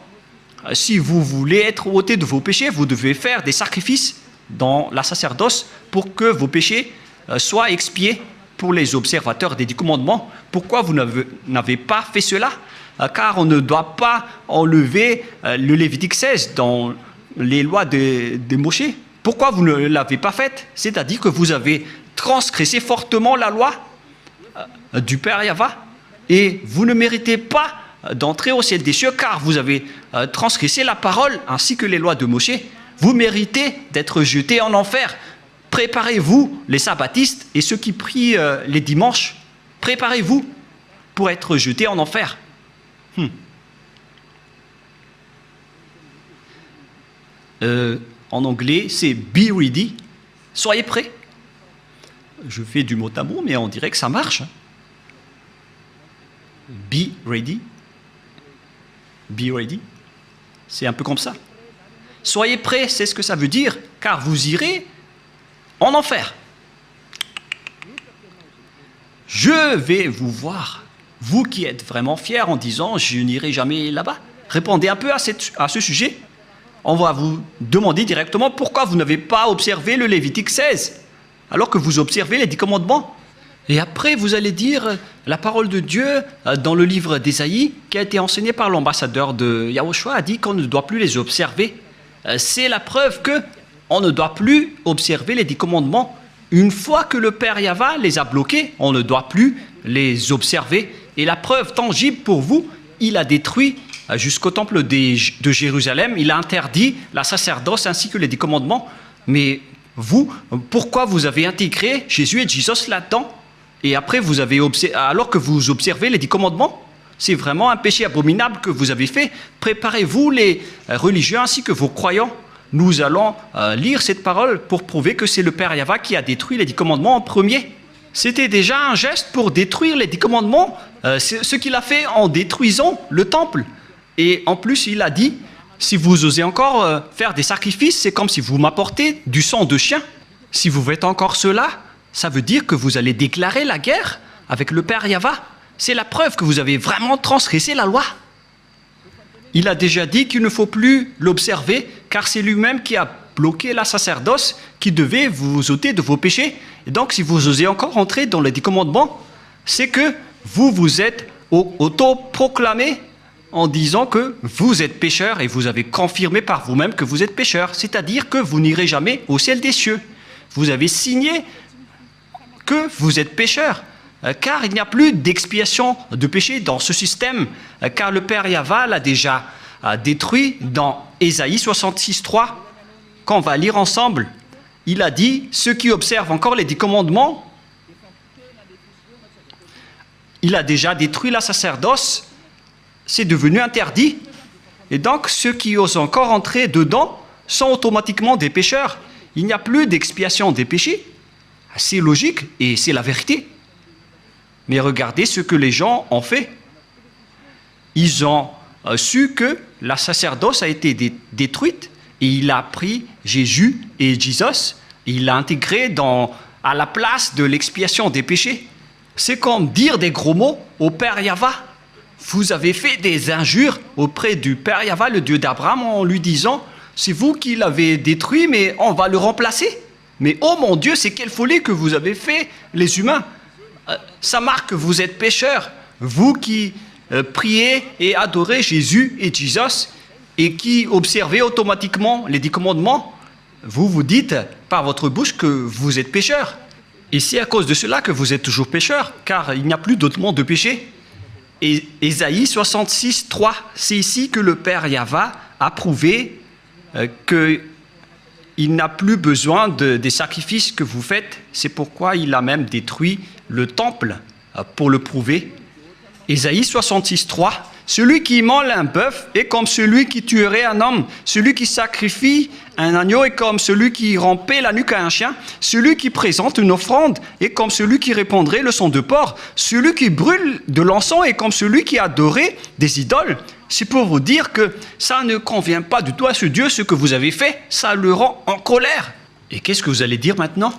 si vous voulez être ôté de vos péchés, vous devez faire des sacrifices dans la sacerdoce pour que vos péchés soient expiés pour les observateurs des 10 commandements. Pourquoi vous n'avez pas fait cela? Car on ne doit pas enlever le Lévitique 16 dans les lois de Moshe. Pourquoi vous ne l'avez pas fait? C'est-à-dire que vous avez transgressé fortement la loi du Père Yahva et vous ne méritez pas d'entrer au ciel des cieux car vous avez transgressé la parole ainsi que les lois de Moshe. Vous méritez d'être jetés en enfer. Préparez-vous, les sabbatistes et ceux qui prient les dimanches, préparez-vous pour être jetés en enfer. En anglais, c'est be ready. Soyez prêts. Je fais du mot à mot, mais on dirait que ça marche. Be ready. Be ready. C'est un peu comme ça. Soyez prêts, c'est ce que ça veut dire, car vous irez en enfer. Je vais vous voir. Vous qui êtes vraiment fiers en disant « je n'irai jamais là-bas », répondez un peu à ce sujet. On va vous demander directement pourquoi vous n'avez pas observé le Lévitique 16, alors que vous observez les 10 commandements. Et après, vous allez dire la parole de Dieu dans le livre d'Ésaïe, qui a été enseigné par l'ambassadeur de Yahushua, a dit qu'on ne doit plus les observer. C'est la preuve qu'on ne doit plus observer les 10 commandements. Une fois que le Père Yahva les a bloqués, on ne doit plus les observer. Et la preuve tangible pour vous, il a détruit jusqu'au temple de Jérusalem, il a interdit la sacerdoce ainsi que les 10 commandements. Mais vous, pourquoi vous avez intégré Jésus et Jesus là-dedans? Et après, alors que vous observez les 10 commandements, c'est vraiment un péché abominable que vous avez fait. Préparez-vous, les religieux ainsi que vos croyants. Nous allons lire cette parole pour prouver que c'est le Père Yahva qui a détruit les 10 commandements en premier. C'était déjà un geste pour détruire les 10 commandements, ce qu'il a fait en détruisant le temple. Et en plus, il a dit, si vous osez encore faire des sacrifices, c'est comme si vous m'apportez du sang de chien. Si vous faites encore cela, ça veut dire que vous allez déclarer la guerre avec le Père Yahva. C'est la preuve que vous avez vraiment transgressé la loi. Il a déjà dit qu'il ne faut plus l'observer, car c'est lui-même qui a bloqué la sacerdoce, qui devait vous ôter de vos péchés. Et donc, si vous osez encore entrer dans les 10 commandements, c'est que vous vous êtes auto-proclamé en disant que vous êtes pécheur et vous avez confirmé par vous-même que vous êtes pécheur. C'est-à-dire que vous n'irez jamais au ciel des cieux. Vous avez signé que vous êtes pécheur. Car il n'y a plus d'expiation de péché dans ce système, car le Père Yahva l'a déjà détruit dans Ésaïe 66.3, qu'on va lire ensemble. Il a dit, ceux qui observent encore les 10 commandements, il a déjà détruit la sacerdoce, c'est devenu interdit. Et donc, ceux qui osent encore entrer dedans sont automatiquement des pécheurs. Il n'y a plus d'expiation des péchés. C'est logique et c'est la vérité. Mais regardez ce que les gens ont fait. Ils ont su que la sacerdoce a été détruite et il a pris Jésus et Jesus Il l'a intégré à la place de l'expiation des péchés. C'est comme dire des gros mots au Père Yahva. Vous avez fait des injures auprès du Père Yahva, le Dieu d'Abraham, en lui disant « C'est vous qui l'avez détruit, mais on va le remplacer. » Mais oh mon Dieu, c'est quelle folie que vous avez fait, les humains. Ça marque que vous êtes pécheurs. Vous qui priez et adorez Jésus et Jesus et qui observez automatiquement les 10 commandements, vous vous dites par votre bouche que vous êtes pécheurs. Et c'est à cause de cela que vous êtes toujours pécheurs, car il n'y a plus d'autre monde de péché. Et Ésaïe 66, 3, c'est ici que le Père Yahva a prouvé qu'il n'a plus besoin des sacrifices que vous faites. C'est pourquoi il a même détruit le temple pour le prouver. Ésaïe 66, 3, celui qui immole un bœuf est comme celui qui tuerait un homme. Celui qui sacrifie un agneau est comme celui qui rampait la nuque à un chien. Celui qui présente une offrande est comme celui qui répandrait le sang de porc. Celui qui brûle de l'encens est comme celui qui adorait des idoles. C'est pour vous dire que ça ne convient pas du tout à ce Dieu, ce que vous avez fait. Ça le rend en colère. Et qu'est-ce que vous allez dire maintenant?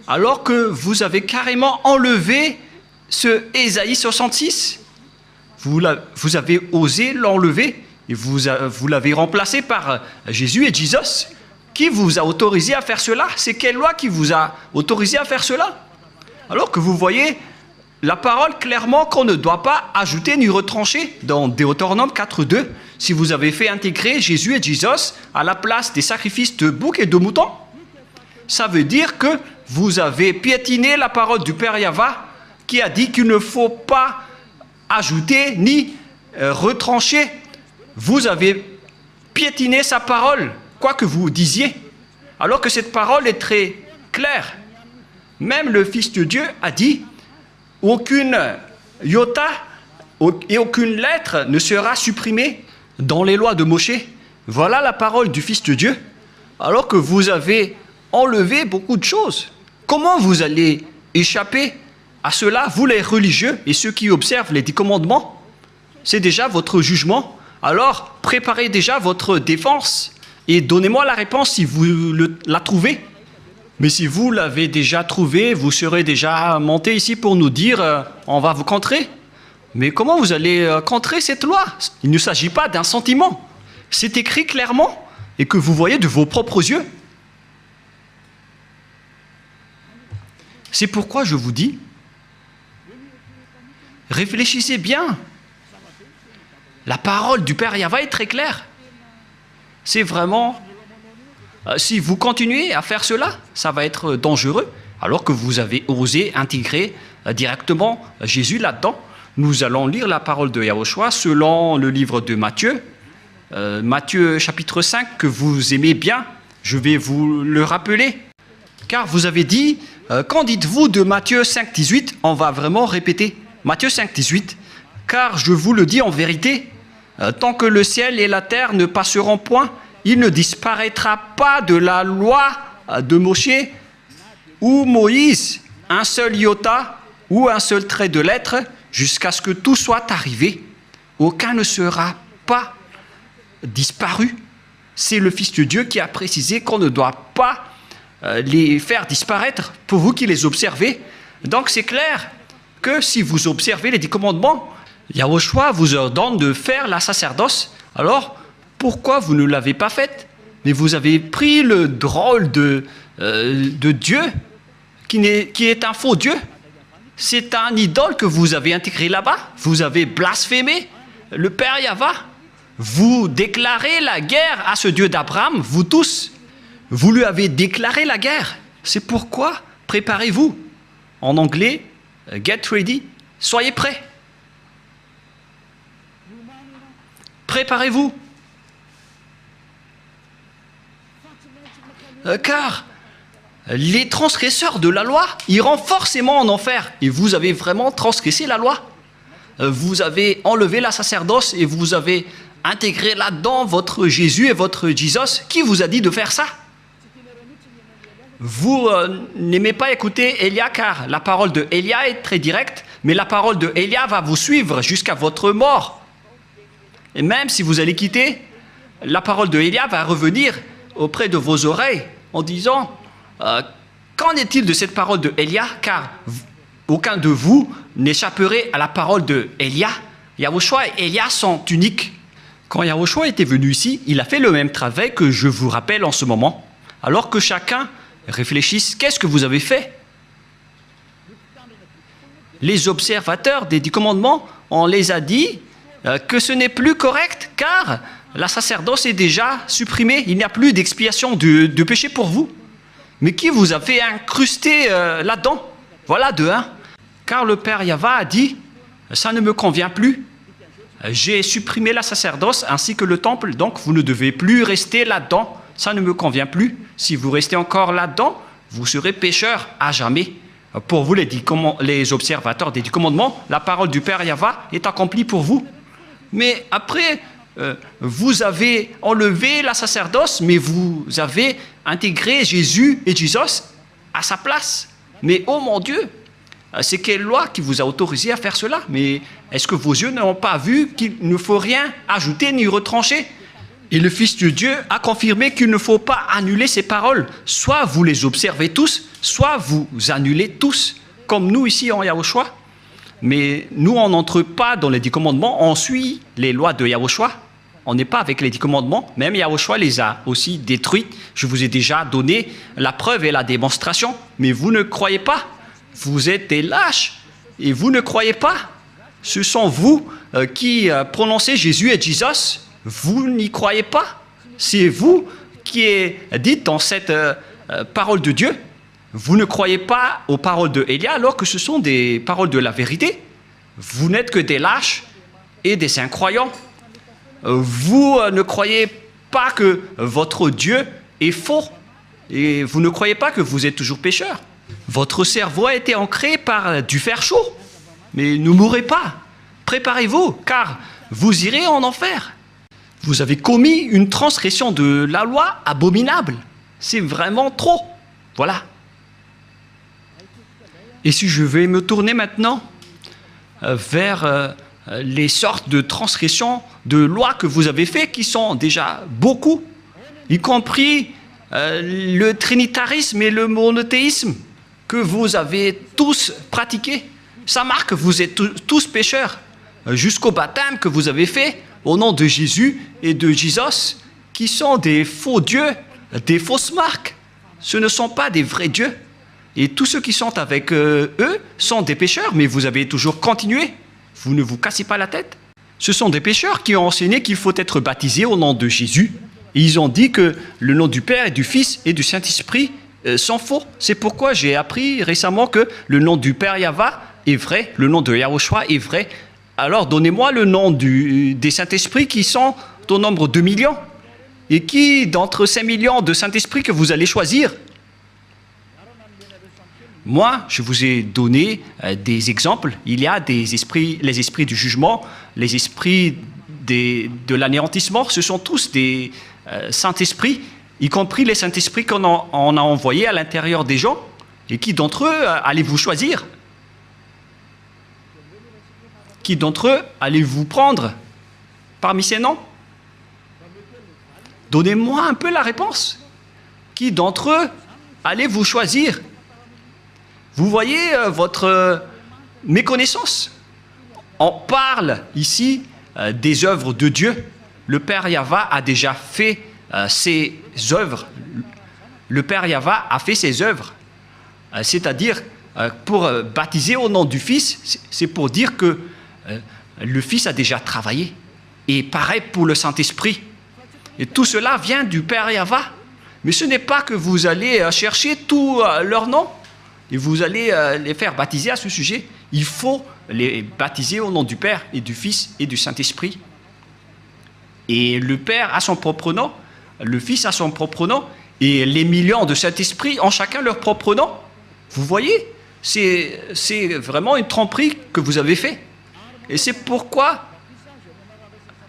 Alors que vous avez carrément enlevé ce Ésaïe 66, vous avez osé l'enlever et vous l'avez remplacé par Jésus et Jesus. Qui vous a autorisé à faire cela? C'est quelle loi qui vous a autorisé à faire cela? Alors que vous voyez la parole clairement qu'on ne doit pas ajouter ni retrancher dans Deutéronome 4.2. Si vous avez fait intégrer Jésus et Jesus à la place des sacrifices de boucs et de moutons, ça veut dire que vous avez piétiné la parole du Père Yahva qui a dit qu'il ne faut pas ajouter ni retrancher. Vous avez piétiné sa parole, quoi que vous disiez, alors que cette parole est très claire. Même le Fils de Dieu a dit « Aucune iota et aucune lettre ne sera supprimée dans les lois de Moshe. » Voilà la parole du Fils de Dieu, alors que vous avez enlevé beaucoup de choses. Comment vous allez échapper à cela, vous les religieux et ceux qui observent les 10 commandements? C'est déjà votre jugement. Alors, préparez déjà votre défense et donnez-moi la réponse si vous la trouvez. Mais si vous l'avez déjà trouvé, vous serez déjà monté ici pour nous dire on va vous contrer. Mais comment vous allez contrer cette loi? Il ne s'agit pas d'un sentiment. C'est écrit clairement et que vous voyez de vos propres yeux. C'est pourquoi je vous dis, réfléchissez bien. La parole du Père Yahva est très claire. C'est vraiment... si vous continuez à faire cela, ça va être dangereux, alors que vous avez osé intégrer directement Jésus là-dedans. Nous allons lire la parole de Yahushua selon le livre de Matthieu. Matthieu chapitre 5, que vous aimez bien, je vais vous le rappeler. Car vous avez dit, qu'en dites-vous de Matthieu 5, 18? On va vraiment répéter. Matthieu 5, 18. Car je vous le dis en vérité, tant que le ciel et la terre ne passeront point, il ne disparaîtra pas de la loi de Moshe ou Moïse un seul iota ou un seul trait de lettre jusqu'à ce que tout soit arrivé. Aucun ne sera pas disparu. C'est le Fils de Dieu qui a précisé qu'on ne doit pas les faire disparaître pour vous qui les observez. Donc c'est clair que si vous observez les 10 commandements, Yahushua vous ordonne de faire la sacerdoce. Alors, pourquoi vous ne l'avez pas faite? Mais vous avez pris le drôle de Dieu, qui est un faux Dieu. C'est un idole que vous avez intégré là-bas. Vous avez blasphémé le Père Yahva. Vous déclarez la guerre à ce Dieu d'Abraham, vous tous. Vous lui avez déclaré la guerre. C'est pourquoi préparez-vous. En anglais, get ready, soyez prêts. Préparez-vous. Car les transgresseurs de la loi iront forcément en enfer. Et vous avez vraiment transgressé la loi. Vous avez enlevé la sacerdoce et vous avez intégré là-dedans votre Jésus et votre Jesus. Qui vous a dit de faire ça? Vous n'aimez pas écouter Élia, car la parole de Élia est très directe, mais la parole de Élia va vous suivre jusqu'à votre mort. Et même si vous allez quitter, la parole de Élia va revenir auprès de vos oreilles en disant Qu'en est-il de cette parole de Élia? Car aucun de vous n'échapperait à la parole de Élia. Yahushua et Élia sont uniques. Quand Yahushua était venu ici, il a fait le même travail que je vous rappelle en ce moment. Alors que chacun réfléchisse, qu'est-ce que vous avez fait? Les observateurs des 10 commandements, on les a dit que ce n'est plus correct, car la sacerdoce est déjà supprimée. Il n'y a plus d'expiation de péché pour vous. Mais qui vous a fait incruster là-dedans? Voilà de un. Car le Père Yahva a dit, ça ne me convient plus. J'ai supprimé la sacerdoce ainsi que le temple, donc vous ne devez plus rester là-dedans. Ça ne me convient plus. Si vous restez encore là-dedans, vous serez pécheurs à jamais. Pour vous, les observateurs des 10 commandements, la parole du Père Yahva est accomplie pour vous. Mais après, vous avez enlevé la sacerdoce, mais vous avez intégré Jésus et Jesus à sa place. Mais oh mon Dieu, c'est quelle loi qui vous a autorisé à faire cela? Mais est-ce que vos yeux n'ont pas vu qu'il ne faut rien ajouter ni retrancher? Et le Fils de Dieu a confirmé qu'il ne faut pas annuler ces paroles. Soit vous les observez tous, soit vous annulez tous, comme nous ici en Yahushua. Mais nous, on n'entre pas dans les 10 commandements, on suit les lois de Yahushua. On n'est pas avec les 10 commandements. Même Yahushua les a aussi détruits. Je vous ai déjà donné la preuve et la démonstration. Mais vous ne croyez pas. Vous êtes des lâches. Et vous ne croyez pas. Ce sont vous qui prononcez Jésus et Jesus. Vous n'y croyez pas. C'est vous qui êtes dites dans cette parole de Dieu. Vous ne croyez pas aux paroles de Élia alors que ce sont des paroles de la vérité. Vous n'êtes que des lâches et des incroyants. Vous ne croyez pas que votre Dieu est faux. Et vous ne croyez pas que vous êtes toujours pécheur. Votre cerveau a été ancré par du fer chaud. Mais ne mourrez pas. Préparez-vous, car vous irez en enfer. Vous avez commis une transgression de la loi abominable. C'est vraiment trop. Voilà. Et si je vais me tourner maintenant vers les sortes de transgressions de lois que vous avez fait, qui sont déjà beaucoup, y compris le trinitarisme et le monothéisme que vous avez tous pratiqués. Ça marque que vous êtes tous pécheurs, jusqu'au baptême que vous avez fait au nom de Jésus et de Jesus, qui sont des faux dieux, des fausses marques. Ce ne sont pas des vrais dieux. Et tous ceux qui sont avec eux sont des pécheurs, mais vous avez toujours continué. Vous ne vous cassez pas la tête. Ce sont des pécheurs qui ont enseigné qu'il faut être baptisé au nom de Jésus. Et ils ont dit que le nom du Père et du Fils et du Saint-Esprit sont faux. C'est pourquoi j'ai appris récemment que le nom du Père Yahva est vrai, le nom de Yahushua est vrai. Alors donnez-moi le nom des Saint-Esprits qui sont au nombre de millions. Et qui, d'entre ces millions de Saint-Esprits que vous allez choisir? Moi, je vous ai donné des exemples. Il y a des esprits, les esprits du jugement, les esprits de l'anéantissement. Ce sont tous des Saint-Esprits, y compris les Saint-Esprits qu'on a envoyés à l'intérieur des gens. Et qui d'entre eux allez-vous choisir? Qui d'entre eux allez-vous prendre parmi ces noms? Donnez-moi un peu la réponse. Qui d'entre eux allez-vous choisir? Vous voyez votre méconnaissance. On parle ici des œuvres de Dieu. Le Père Yahva a déjà fait ses œuvres. Le Père Yahva a fait ses œuvres. C'est-à-dire, pour baptiser au nom du Fils, c'est pour dire que le Fils a déjà travaillé. Et pareil pour le Saint-Esprit. Et tout cela vient du Père Yahva. Mais ce n'est pas que vous allez chercher tous leurs noms et vous allez les faire baptiser à ce sujet. Il faut les baptiser au nom du Père et du Fils et du Saint-Esprit. Et le Père a son propre nom, le Fils a son propre nom, et les millions de Saint-Esprit ont chacun leur propre nom. Vous voyez, c'est vraiment une tromperie que vous avez fait. Et c'est pourquoi,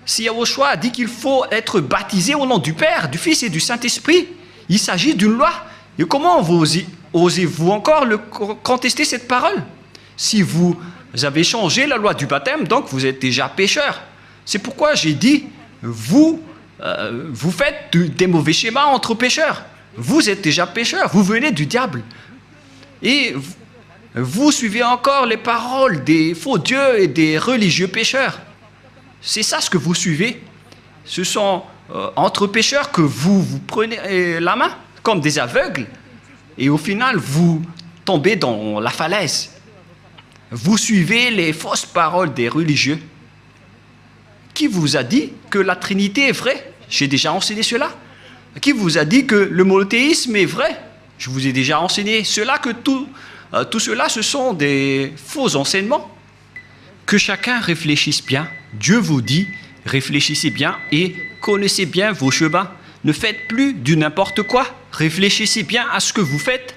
si Yahushua a dit qu'il faut être baptisé au nom du Père, du Fils et du Saint-Esprit, il s'agit d'une loi. Et comment osez-vous encore contester cette parole? Si vous avez changé la loi du baptême, donc vous êtes déjà pécheur. C'est pourquoi j'ai dit, vous faites des mauvais schémas entre pécheurs. Vous êtes déjà pécheur, vous venez du diable. Et vous suivez encore les paroles des faux dieux et des religieux pécheurs. C'est ça ce que vous suivez. Ce sont entre pécheurs que vous prenez la main, comme des aveugles, et au final, vous tombez dans la falaise. Vous suivez les fausses paroles des religieux. Qui vous a dit que la Trinité est vraie? J'ai déjà enseigné cela. Qui vous a dit que le monothéisme est vrai? Je vous ai déjà enseigné cela, que tout cela, ce sont des faux enseignements. Que chacun réfléchisse bien. Dieu vous dit, réfléchissez bien et connaissez bien vos chemins. Ne faites plus du n'importe quoi. Réfléchissez bien à ce que vous faites.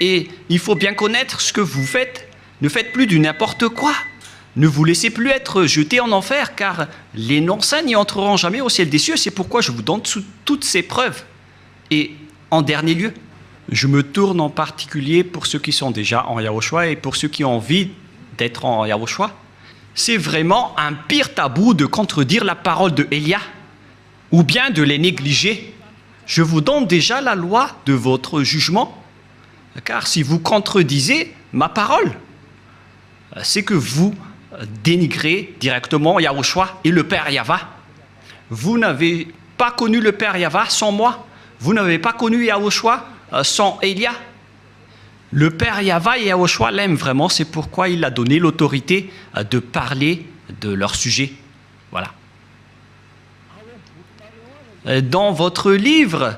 Et il faut bien connaître ce que vous faites. Ne faites plus du n'importe quoi. Ne vous laissez plus être jeté en enfer, car les non-saints n'y entreront jamais au ciel des cieux. C'est pourquoi je vous donne toutes ces preuves. Et en dernier lieu, je me tourne en particulier pour ceux qui sont déjà en Yahushua et pour ceux qui ont envie d'être en Yahushua. C'est vraiment un pire tabou de contredire la parole de Élia ou bien de les négliger. Je vous donne déjà la loi de votre jugement, car si vous contredisez ma parole, c'est que vous dénigrez directement Yahushua et le Père Yahva. Vous n'avez pas connu le Père Yahva sans moi. Vous n'avez pas connu Yahushua sans Élia. Le Père Yahva et Yahushua l'aiment vraiment, c'est pourquoi il a donné l'autorité de parler de leur sujet. Voilà. Dans votre livre,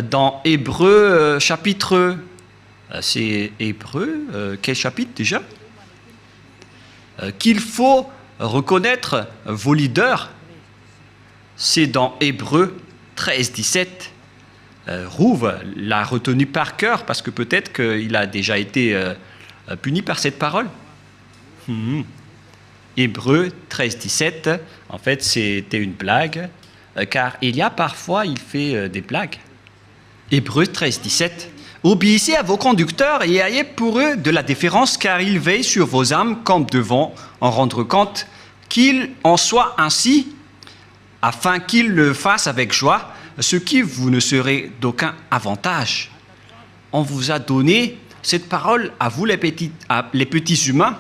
dans Hébreux chapitre... c'est Hébreux, quel chapitre déjà? Qu'il faut reconnaître vos leaders. C'est dans Hébreux 13, 17. Rouve l'a retenu par cœur parce que peut-être qu'il a déjà été puni par cette parole. Hébreux 13, 17, en fait c'était une blague, car il y a parfois, il fait des blagues. Hébreux 13, 17. Obéissez à vos conducteurs et ayez pour eux de la déférence, car ils veillent sur vos âmes comme devant en rendre compte, qu'il en soit ainsi, afin qu'ils le fassent avec joie, ce qui vous ne serait d'aucun avantage. On vous a donné cette parole à vous les petits humains,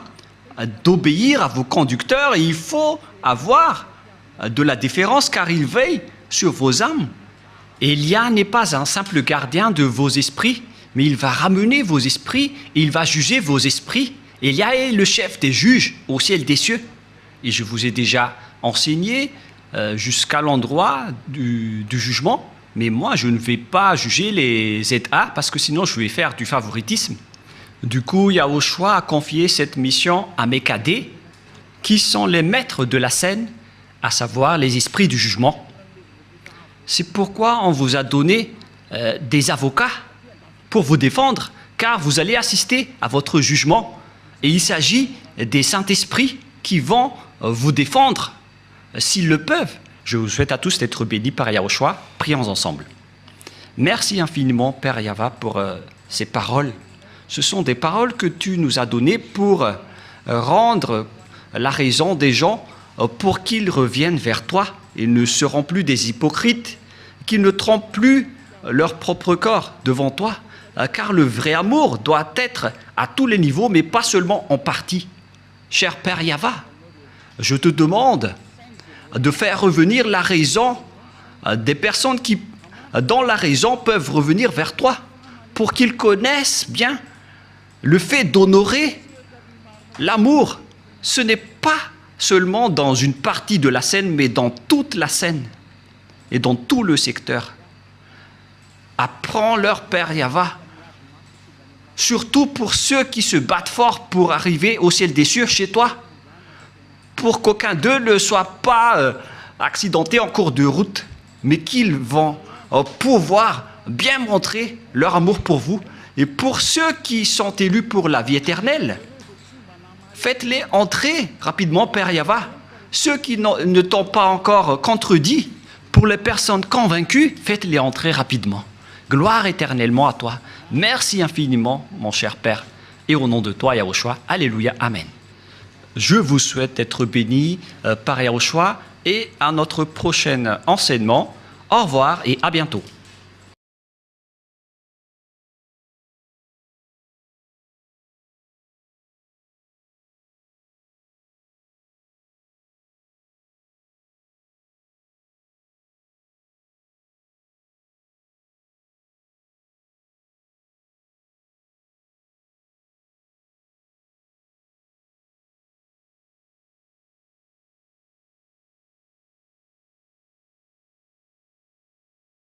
d'obéir à vos conducteurs, et il faut avoir de la déférence, car ils veillent sur vos âmes. Élia n'est pas un simple gardien de vos esprits, mais il va ramener vos esprits, et il va juger vos esprits. Élia est le chef des juges au ciel des cieux. Et je vous ai déjà enseigné jusqu'à l'endroit du jugement, mais moi je ne vais pas juger les ZA, parce que sinon je vais faire du favoritisme. Du coup, Yahushua a confié cette mission à mes cadets, qui sont les maîtres de la scène, à savoir les esprits du jugement. C'est pourquoi on vous a donné des avocats pour vous défendre, car vous allez assister à votre jugement. Et il s'agit des Saint-Esprits qui vont vous défendre, s'ils le peuvent. Je vous souhaite à tous d'être bénis par Yahushua. Prions ensemble. Merci infiniment, Père Yahva, pour ces paroles. Ce sont des paroles que tu nous as données pour rendre la raison des gens, pour qu'ils reviennent vers toi et ne seront plus des hypocrites, qu'ils ne trompent plus leur propre corps devant toi, car le vrai amour doit être à tous les niveaux, mais pas seulement en partie. Cher Père Yahva, je te demande de faire revenir la raison des personnes qui, dans la raison, peuvent revenir vers toi, pour qu'ils connaissent bien le fait d'honorer l'amour. Ce n'est pas seulement dans une partie de la scène, mais dans toute la scène et dans tout le secteur. Apprends-leur, Père Yahva, surtout pour ceux qui se battent fort pour arriver au ciel des cieux chez toi, pour qu'aucun d'eux ne soit pas accidenté en cours de route, mais qu'ils vont pouvoir bien montrer leur amour pour vous. Et pour ceux qui sont élus pour la vie éternelle, faites-les entrer rapidement, Père Yahva. Ceux qui ne t'ont pas encore contredit, pour les personnes convaincues, faites-les entrer rapidement. Gloire éternellement à toi. Merci infiniment, mon cher Père. Et au nom de toi, Yahushua, Alléluia, Amen. Je vous souhaite d'être bénis par Yahushua et à notre prochain enseignement. Au revoir et à bientôt.